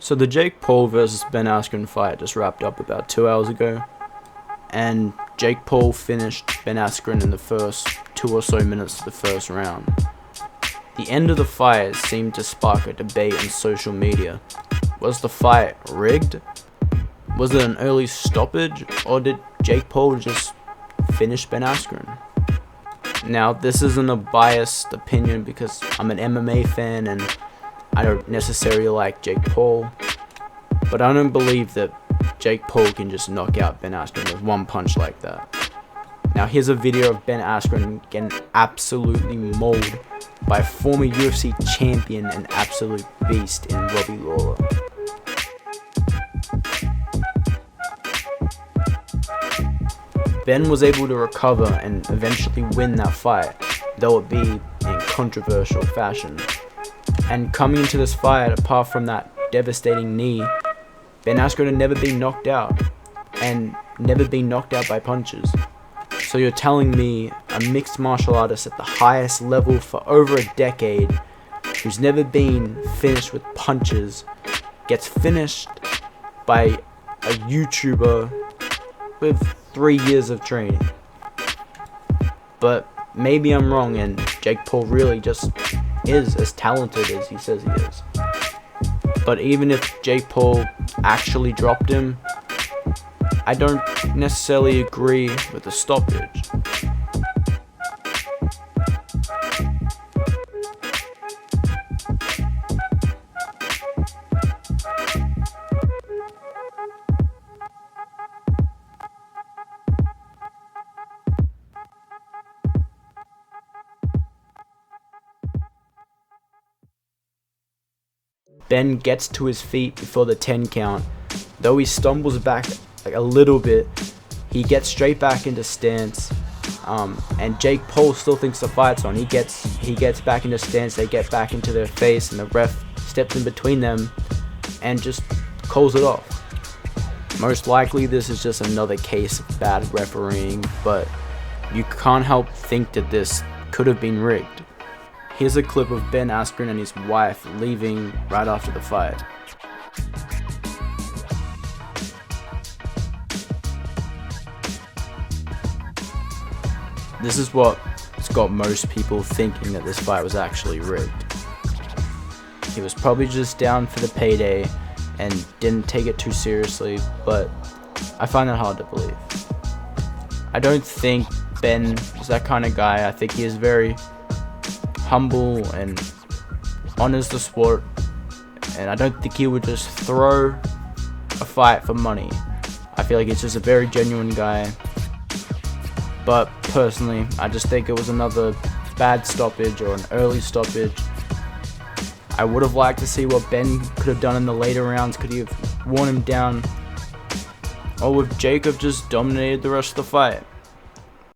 So the Jake Paul versus Ben Askren fight just wrapped up about 2 hours ago, and Jake Paul finished Ben Askren in the first 2 or so minutes of the first round. The end of the fight seemed to spark a debate on social media. Was the fight rigged? Was it an early stoppage, or did Jake Paul just finish Ben Askren? Now, this isn't a biased opinion because I'm an MMA fan and I don't necessarily like Jake Paul, but I don't believe that Jake Paul can just knock out Ben Askren with one punch like that. Now, here's a video of Ben Askren getting absolutely mauled by former UFC champion and absolute beast in Robbie Lawler. Ben was able to recover and eventually win that fight, though it be in controversial fashion. And coming into this fight, apart from that devastating knee, Ben Askren had never been knocked out, and never been knocked out by punches. So you're telling me a mixed martial artist at the highest level for over a decade, who's never been finished with punches, gets finished by a YouTuber with 3 years of training? But maybe I'm wrong and Jake Paul really just is as talented as he says he is. But even if Jake Paul actually dropped him, I don't necessarily agree with the stoppage. Ben gets to his feet before the 10 count. Though he stumbles back like a little bit, he gets straight back into stance. And Jake Paul still thinks the fight's on. He gets back into stance, they get back into their face, and the ref steps in between them and just calls it off. Most likely this is just another case of bad refereeing, but you can't help think that this could have been rigged. Here's a clip of Ben Askren and his wife leaving right after the fight. This is what's got most people thinking that this fight was actually rigged. He was probably just down for the payday and didn't take it too seriously, but I find that hard to believe. I don't think Ben is that kind of guy. I think he is very humble and honors the sport, and I don't think he would just throw a fight for money. I feel like he's just a very genuine guy, but personally I just think it was another bad stoppage or an early stoppage. I would have liked to see what Ben could have done in the later rounds. Could he have worn him down, or would Jacob just dominated the rest of the fight?